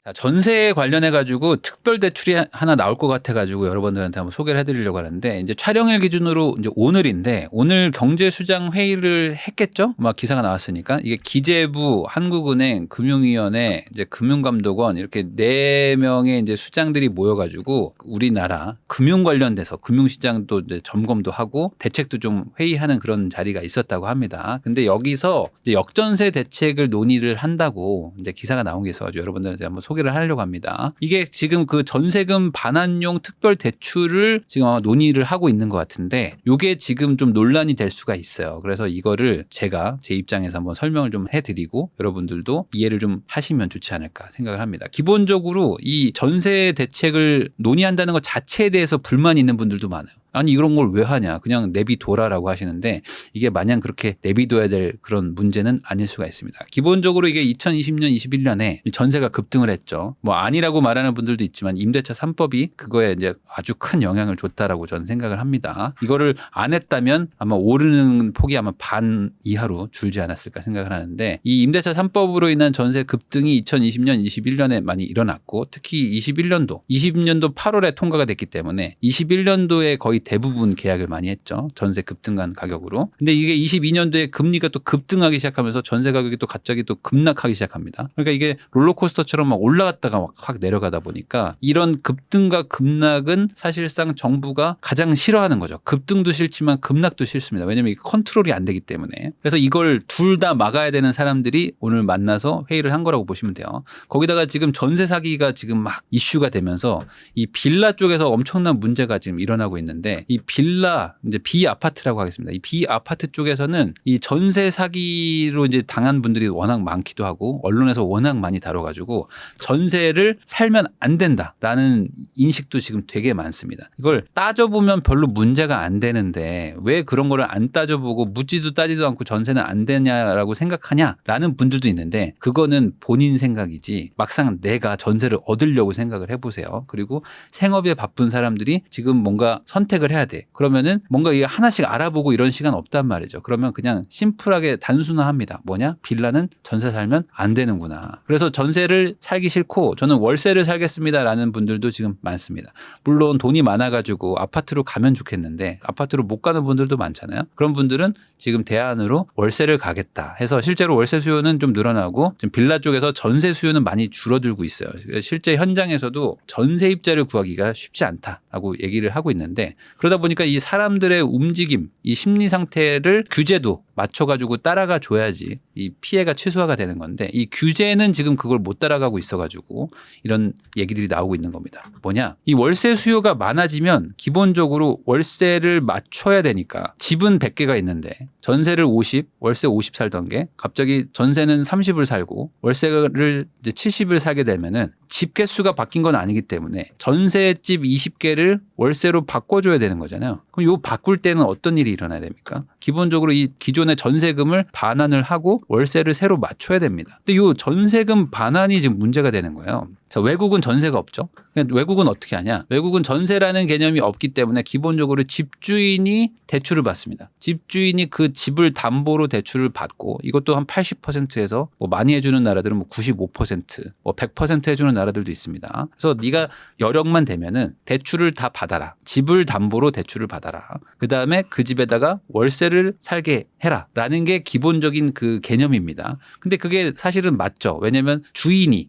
자, 전세에 관련해 가지고 특별 대출이 하나 나올 것 같아 가지고 여러분들한테 한번 소개를 해드리려고 하는데, 이제 촬영일 기준으로 이제 오늘인데, 오늘 경제수장 회의를 했겠죠? 막 기사가 나왔으니까. 이게 기재부, 한국은행, 금융위원회, 이제 금융감독원 이렇게 4명의 이제 수장들이 모여가지고 우리나라 금융 관련돼서 금융시장도 이제 점검도 하고 대책도 좀 회의하는 그런 자리가 있었다고 합니다. 근데 여기서 이제 역전세 대책을 논의를 한다고 이제 기사가 나온 게 있어가지고 여러분들한테 한번 소개를 하려고 합니다. 이게 지금 그 전세금 반환용 특별 대출을 지금 아마 논의를 하고 있는 것 같은데, 이게 지금 좀 논란이 될 수가 있어요. 그래서 이거를 제가 제 입장에서 한번 설명을 좀 해드리고 여러분들도 이해를 좀 하시면 좋지 않을까 생각을 합니다. 기본적으로 이 전세 대책을 논의한다는 것 자체에 대해서 불만이 있는 분들도 많아요. 아니 이런 걸 왜 하냐, 그냥 내비둬라라고 하시는데, 이게 마냥 그렇게 내비둬야 될 그런 문제는 아닐 수가 있습니다. 기본적으로 이게 2020년 21년에 전세가 급등을 했죠. 뭐 아니라고 말하는 분들도 있지만 임대차 3법이 그거에 이제 아주 큰 영향을 줬다라고 저는 생각을 합니다. 이거를 안 했다면 아마 오르는 폭이 아마 반 이하로 줄지 않았을까 생각을 하는데, 이 임대차 3법으로 인한 전세 급등이 2020년 21년에 많이 일어났고, 특히 21년도 20년도 8월에 통과가 됐기 때문에 21년도에 거의 대부분 계약을 많이 했죠. 전세 급등한 가격으로. 근데 이게 22년도에 금리가 또 급등하기 시작하면서 전세 가격이 또 갑자기 또 급락하기 시작합니다. 그러니까 이게 롤러코스터처럼 막 올라갔다가 막 확 내려가다 보니까, 이런 급등과 급락은 사실상 정부가 가장 싫어하는 거죠. 급등도 싫지만 급락도 싫습니다. 왜냐하면 이게 컨트롤이 안 되기 때문에. 그래서 이걸 둘 다 막아야 되는 사람들이 오늘 만나서 회의를 한 거라고 보시면 돼요. 거기다가 지금 전세 사기가 지금 막 이슈가 되면서 이 빌라 쪽에서 엄청난 문제가 지금 일어나고 있는데, 이 빌라, 이제 비아파트라고 하겠습니다. 이 비아파트 쪽에서는 이 전세 사기로 이제 당한 분들이 워낙 많기도 하고 언론에서 워낙 많이 다뤄가지고 전세를 살면 안 된다라는 인식도 지금 되게 많습니다. 이걸 따져보면 별로 문제가 안 되는데 왜 그런 거를 안 따져보고 묻지도 따지도 않고 전세는 안 되냐라고 생각하냐라는 분들도 있는데, 그거는 본인 생각이지 막상 내가 전세를 얻으려고 생각을 해보세요. 그리고 생업에 바쁜 사람들이 지금 뭔가 선택을 해야 돼. 그러면은 뭔가 이게 하나씩 알아보고 이런 시간 없단 말이죠. 그러면 그냥 심플하게 단순화합니다. 뭐냐? 빌라는 전세 살면 안 되는구나. 그래서 전세를 살기 싫고 저는 월세를 살겠습니다라는 분들도 지금 많습니다. 물론 돈이 많아가지고 아파트로 가면 좋겠는데 아파트로 못 가는 분들도 많잖아요. 그런 분들은 지금 대안으로 월세를 가겠다 해서 실제로 월세 수요는 좀 늘어나고, 지금 빌라 쪽에서 전세 수요는 많이 줄어들고 있어요. 실제 현장에서도 전세입자를 구하기가 쉽지 않다라고 얘기를 하고 있는데, 그러다 보니까 이 사람들의 움직임, 이 심리 상태를 규제도 맞춰가지고 따라가 줘야지 이 피해가 최소화가 되는 건데, 이 규제는 지금 그걸 못 따라가고 있어가지고 이런 얘기들이 나오고 있는 겁니다. 뭐냐? 이 월세 수요가 많아지면 기본적으로 월세를 맞춰야 되니까, 집은 100개가 있는데 전세를 50, 월세 50 살던 게 갑자기 전세는 30을 살고 월세를 이제 70을 살게 되면은 집 개수가 바뀐 건 아니기 때문에 전세집 20개를 월세로 바꿔줘야 되는 거잖아요. 그럼 요 바꿀 때는 어떤 일이 일어나야 됩니까? 기본적으로 이 기존의 전세금을 반환을 하고 월세를 새로 맞춰야 됩니다. 근데 요 전세금 반환이 지금 문제가 되는 거예요. 자, 외국은 전세가 없죠. 외국은 어떻게 하냐? 외국은 전세라는 개념이 없기 때문에 기본적으로 집주인이 대출을 받습니다. 집주인이 그 집을 담보로 대출을 받고, 이것도 한 80%에서 뭐 많이 해주는 나라들은 뭐 95%, 뭐 100% 해주는 나라들도 있습니다. 그래서 네가 여력만 되면은 대출을 다 받아라. 집을 담보로 대출을 받아라. 그 다음에 그 집에다가 월세를 살게 해라라는 게 기본적인 그 개념입니다. 근데 그게 사실은 맞죠. 왜냐하면 주인이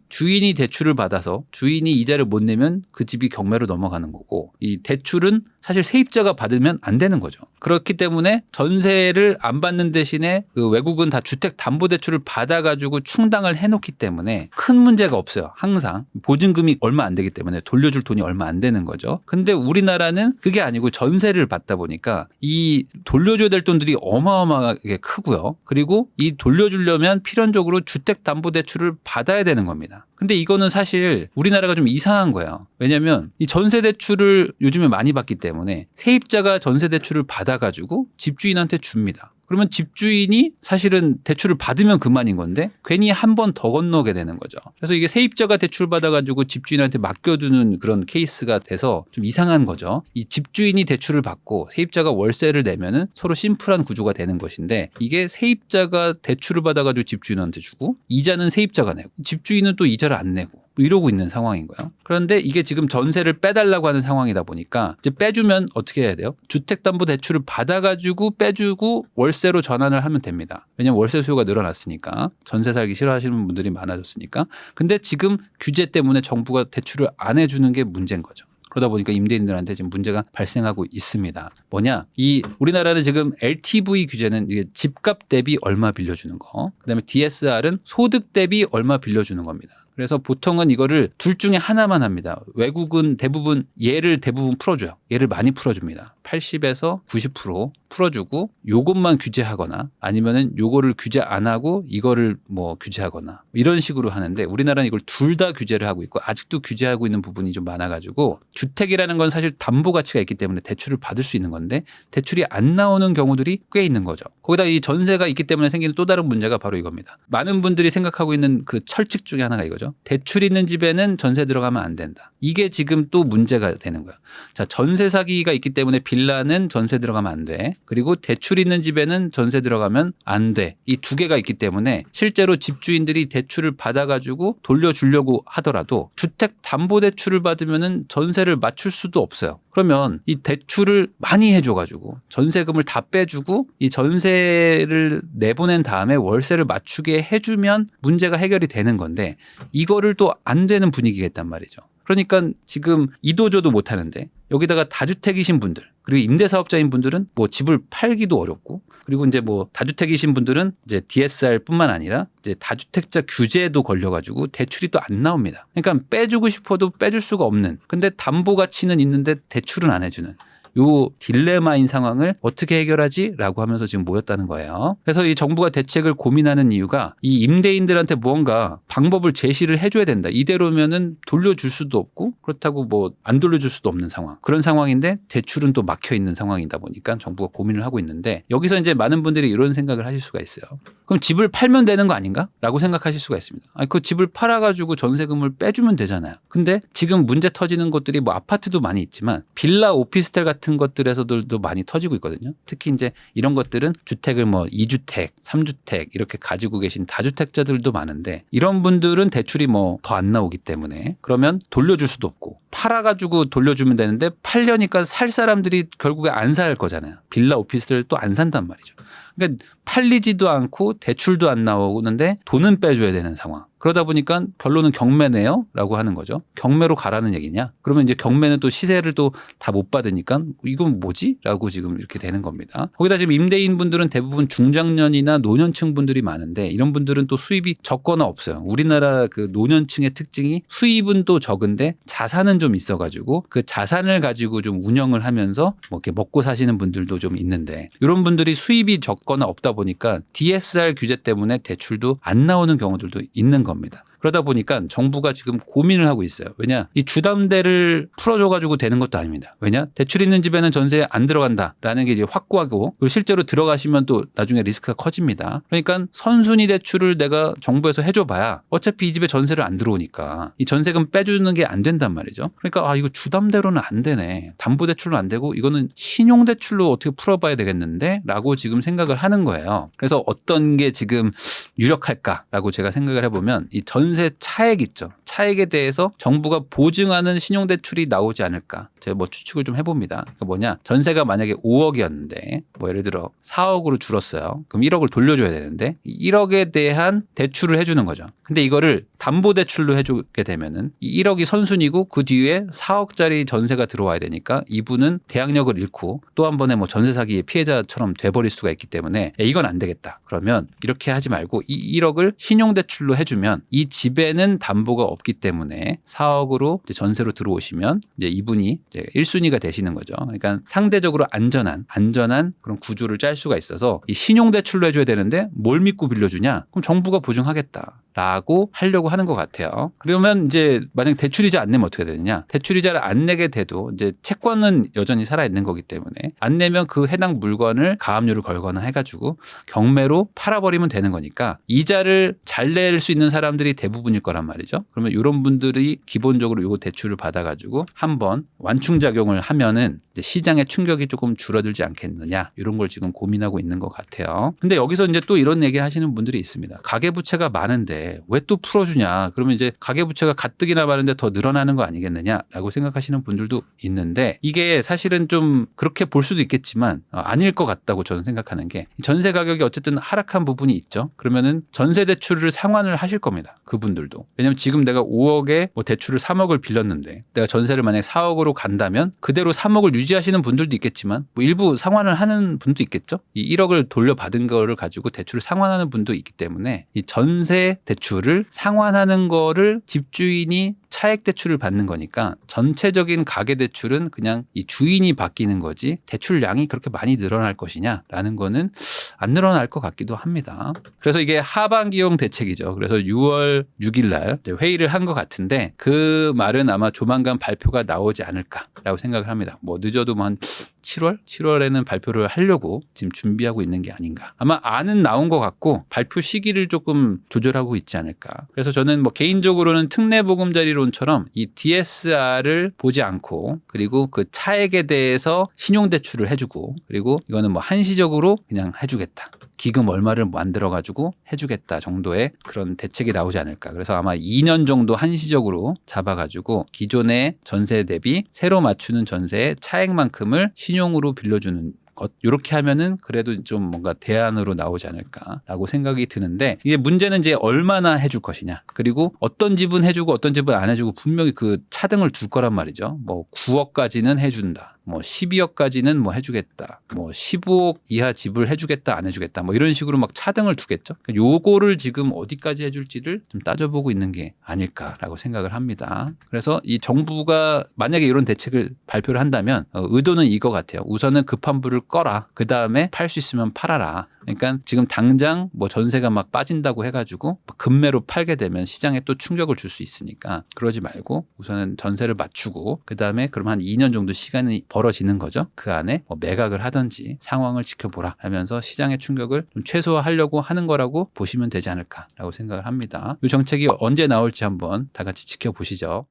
대출을 받아서 주인이 이자를 못 내면 그 집이 경매로 넘어가는 거고, 이 대출은 사실 세입자가 받으면 안 되는 거죠. 그렇기 때문에 전세를 안 받는 대신에 그 외국은 다 주택담보대출을 받아가지고 충당을 해놓기 때문에 큰 문제가 없어요. 항상 보증금이 얼마 안 되기 때문에 돌려줄 돈이 얼마 안 되는 거죠. 근데 우리나라는 그게 아니고 전세를 받다 보니까 이 돌려줘야 될 돈들이 어마어마하게 크고요. 그리고 이 돌려주려면 필연적으로 주택담보대출을 받아야 되는 겁니다. 근데 이거는 사실 우리나라가 좀 이상한 거예요. 왜냐하면 이 전세대출을 요즘에 많이 받기 때문에 세입자가 전세대출을 받아가지고 집주인한테 줍니다. 그러면 집주인이 사실은 대출을 받으면 그만인 건데 괜히 한 번 더 건너게 되는 거죠. 그래서 이게 세입자가 대출 받아가지고 집주인한테 맡겨두는 그런 케이스가 돼서 좀 이상한 거죠. 이 집주인이 대출을 받고 세입자가 월세를 내면은 서로 심플한 구조가 되는 것인데, 이게 세입자가 대출을 받아가지고 집주인한테 주고 이자는 세입자가 내고 집주인은 또 이자를 안 내고 이러고 있는 상황인 거예요. 그런데 이게 지금 전세를 빼달라고 하는 상황이다 보니까 이제 빼주면 어떻게 해야 돼요? 주택담보대출을 받아가지고 빼주고 월세로 전환을 하면 됩니다. 왜냐하면 월세 수요가 늘어났으니까 전세 살기 싫어하시는 분들이 많아졌으니까. 근데 지금 규제 때문에 정부가 대출을 안 해주는 게 문제인 거죠. 그러다 보니까 임대인들한테 지금 문제가 발생하고 있습니다. 뭐냐? 이 우리나라는 지금 LTV 규제는 이게 집값 대비 얼마 빌려주는 거. 그다음에 DSR은 소득 대비 얼마 빌려주는 겁니다. 그래서 보통은 이거를 둘 중에 하나만 합니다. 외국은 대부분 얘를 대부분 풀어줘요. 얘를 많이 풀어줍니다. 80에서 90% 풀어주고 요것만 규제하거나 아니면은 요거를 규제 안 하고 이거를 뭐 규제하거나 이런 식으로 하는데 우리나라는 이걸 둘 다 규제를 하고 있고 아직도 규제하고 있는 부분이 좀 많아가지고 주택이라는 건 사실 담보 가치가 있기 때문에 대출을 받을 수 있는 건데 대출이 안 나오는 경우들이 꽤 있는 거죠. 거기다 이 전세가 있기 때문에 생기는 또 다른 문제가 바로 이겁니다. 많은 분들이 생각하고 있는 그 철칙 중에 하나가 이거죠. 대출 있는 집에는 전세 들어가면 안 된다. 이게 지금 또 문제가 되는 거야. 자, 전세 사기가 있기 때문에 빌라는 전세 들어가면 안 돼. 그리고 대출 있는 집에는 전세 들어가면 안 돼. 이 두 개가 있기 때문에 실제로 집주인들이 대출을 받아가지고 돌려주려고 하더라도 주택담보대출을 받으면은 전세를 맞출 수도 없어요. 그러면 이 대출을 많이 해줘가지고 전세금을 다 빼주고 이 전세를 내보낸 다음에 월세를 맞추게 해주면 문제가 해결이 되는 건데 이거를 또 안 되는 분위기겠단 말이죠. 그러니까 지금 이도저도 못 하는데 여기다가 다주택이신 분들 그리고 임대사업자인 분들은 뭐 집을 팔기도 어렵고 그리고 이제 뭐 다주택이신 분들은 이제 DSR뿐만 아니라 이제 다주택자 규제에도 걸려가지고 대출이 또 안 나옵니다. 그러니까 빼주고 싶어도 빼줄 수가 없는 근데 담보 가치는 있는데 대출은 안 해주는 요 딜레마인 상황을 어떻게 해결하지? 라고 하면서 지금 모였다는 거예요. 그래서 이 정부가 대책을 고민하는 이유가 이 임대인들한테 무언가 방법을 제시를 해줘야 된다. 이대로면은 돌려줄 수도 없고 그렇다고 뭐 안 돌려줄 수도 없는 상황. 그런 상황인데 대출은 또 막혀 있는 상황이다 보니까 정부가 고민을 하고 있는데 여기서 이제 많은 분들이 이런 생각을 하실 수가 있어요. 그럼 집을 팔면 되는 거 아닌가? 라고 생각하실 수가 있습니다. 아니, 그 집을 팔아가지고 전세금을 빼주면 되잖아요. 근데 지금 문제 터지는 곳들이 뭐 아파트도 많이 있지만 빌라 오피스텔 같은 것들에서도 많이 터지고 있거든요. 특히 이제 이런 것들은 주택을 뭐 2주택, 3주택 이렇게 가지고 계신 다주택자들도 많은데 이런 분들은 대출이 뭐 더 안 나오기 때문에 그러면 돌려줄 수도 없고 팔아가지고 돌려주면 되는데 팔려니까 살 사람들이 결국에 안 살 거잖아요. 빌라 오피스텔 또 안 산단 말이죠. 그러니까 팔리지도 않고 대출도 안 나오는데 돈은 빼줘야 되는 상황. 그러다 보니까 결론은 경매네요 라고 하는 거죠. 경매로 가라는 얘기냐? 그러면 이제 경매는 또 시세를 또 다 못 받으니까 이건 뭐지? 라고 지금 이렇게 되는 겁니다. 거기다 지금 임대인 분들은 대부분 중장년이나 노년층 분들이 많은데 이런 분들은 또 수입이 적거나 없어요. 우리나라 그 노년층의 특징이 수입은 또 적은데 자산은 좀 있어가지고 그 자산을 가지고 좀 운영을 하면서 뭐 이렇게 먹고 사시는 분들도 좀 있는데 이런 분들이 수입이 적거나 없다 보니까 DSR 규제 때문에 대출도 안 나오는 경우들도 있는 겁니다. 그러다 보니까 정부가 지금 고민을 하고 있어요. 왜냐? 이 주담대를 풀어줘가지고 되는 것도 아닙니다. 왜냐? 대출 있는 집에는 전세 안 들어간다라는 게 이제 확고하고 그리고 실제로 들어가시면 또 나중에 리스크가 커집니다. 그러니까 선순위 대출을 내가 정부에서 해줘봐야 어차피 이 집에 전세를 안 들어오니까 이 전세금 빼주는 게 안 된단 말이죠. 그러니까 이거 주담대로는 안 되네. 담보대출로 안 되고 이거는 신용대출로 어떻게 풀어봐야 되겠는데? 라고 지금 생각을 하는 거예요. 그래서 어떤 게 지금 유력할까라고 제가 생각을 해보면 이 전세 차액 있죠. 차액에 대해서 정부가 보증하는 신용대출이 나오지 않을까. 제가 뭐 추측을 좀 해봅니다. 그러니까 뭐냐. 전세가 만약에 5억이었는데 뭐 예를 들어 4억으로 줄었어요. 그럼 1억을 돌려줘야 되는데 1억에 대한 대출을 해주는 거죠. 근데 이거를 담보대출로 해주게 되면은 1억이 선순위고 그 뒤에 4억짜리 전세가 들어와야 되니까 이분은 대항력을 잃고 또 한 번에 뭐 전세 사기의 피해자처럼 돼버릴 수가 있기 때문에 이건 안 되겠다. 그러면 이렇게 하지 말고 이 1억을 신용대출로 해주면 이 집에는 담보가 없기 때문에 4억으로 이제 전세로 들어오시면 이제 이분이 이제 1순위가 되시는 거죠. 그러니까 상대적으로 안전한 그런 구조를 짤 수가 있어서 이 신용대출로 해줘야 되는데 뭘 믿고 빌려주냐? 그럼 정부가 보증하겠다. 라고 하려고 하는 것 같아요. 그러면 이제 만약 대출이자 안 내면 어떻게 되느냐? 대출이자를 안 내게 돼도 이제 채권은 여전히 살아있는 거기 때문에 안 내면 그 해당 물건을 가압류를 걸거나 해가지고 경매로 팔아버리면 되는 거니까 이자를 잘 낼 수 있는 사람들이 대부분일 거란 말이죠. 그러면 이런 분들이 기본적으로 이거 대출을 받아가지고 한번 완충작용을 하면은 이제 시장의 충격이 조금 줄어들지 않겠느냐 이런 걸 지금 고민하고 있는 것 같아요. 근데 여기서 이제 또 이런 얘기 하시는 분들이 있습니다. 가계부채가 많은데 왜 또 풀어주냐? 대출이냐? 그러면 이제 가계부채가 가뜩이나 많은데 더 늘어나는 거 아니겠느냐라고 생각하시는 분들도 있는데 이게 사실은 좀 그렇게 볼 수도 있겠지만 아닐 것 같다고 저는 생각하는 게 전세 가격이 어쨌든 하락한 부분이 있죠. 그러면은 전세 대출을 상환을 하실 겁니다. 그분들도. 왜냐면 지금 내가 5억에 뭐 대출을 3억을 빌렸는데 내가 전세를 만약에 4억으로 간다면 그대로 3억을 유지하시는 분들도 있겠지만 뭐 일부 상환을 하는 분도 있겠죠. 이 1억을 돌려받은 거를 가지고 대출을 상환하는 분도 있기 때문에 이 전세 대출을 상환하는 거를 집주인이 차액 대출을 받는 거니까 전체적인 가계 대출은 그냥 이 주인이 바뀌는 거지 대출량이 그렇게 많이 늘어날 것이냐라는 거는 안 늘어날 것 같기도 합니다. 그래서 이게 하반기용 대책이죠. 그래서 6월 6일 날 회의를 한 것 같은데 그 말은 아마 조만간 발표가 나오지 않을까라고 생각을 합니다. 뭐 늦어도 뭐 한 7월에는 발표를 하려고 지금 준비하고 있는 게 아닌가. 아마 안은 나온 것 같고 발표 시기를 조금 조절하고 있지 않을까. 그래서 저는 뭐 개인적으로는 특례보금자리론처럼 이 DSR을 보지 않고 그리고 그 차액에 대해서 신용대출을 해주고 그리고 이거는 뭐 한시적으로 그냥 해주겠다. 기금 얼마를 만들어가지고 해주겠다 정도의 그런 대책이 나오지 않을까. 그래서 아마 2년 정도 한시적으로 잡아가지고 기존의 전세 대비 새로 맞추는 전세의 차액만큼을 신용으로 빌려주는 것 이렇게 하면은 그래도 좀 뭔가 대안으로 나오지 않을까라고 생각이 드는데 이게 문제는 이제 얼마나 해줄 것이냐 그리고 어떤 집은 해주고 어떤 집은 안 해주고 분명히 그 차등을 둘 거란 말이죠. 뭐 9억까지는 해준다. 뭐 12억까지는 뭐 해주겠다. 뭐 15억 이하 집을 해주겠다 안 해주겠다. 뭐 이런 식으로 막 차등을 두겠죠. 요거를 지금 어디까지 해줄지를 좀 따져보고 있는 게 아닐까라고 생각을 합니다. 그래서 이 정부가 만약에 이런 대책을 발표를 한다면 의도는 이거 같아요. 우선은 급한 불을 꺼라. 그 다음에 팔 수 있으면 팔아라. 그러니까 지금 당장 뭐 전세가 막 빠진다고 해가지고 급매로 팔게 되면 시장에 또 충격을 줄 수 있으니까 그러지 말고 우선은 전세를 맞추고 그 다음에 그럼 한 2년 정도 시간이 벌어지는 거죠. 그 안에 뭐 매각을 하든지 상황을 지켜보라 하면서 시장의 충격을 좀 최소화하려고 하는 거라고 보시면 되지 않을까라고 생각을 합니다. 이 정책이 언제 나올지 한번 다 같이 지켜보시죠.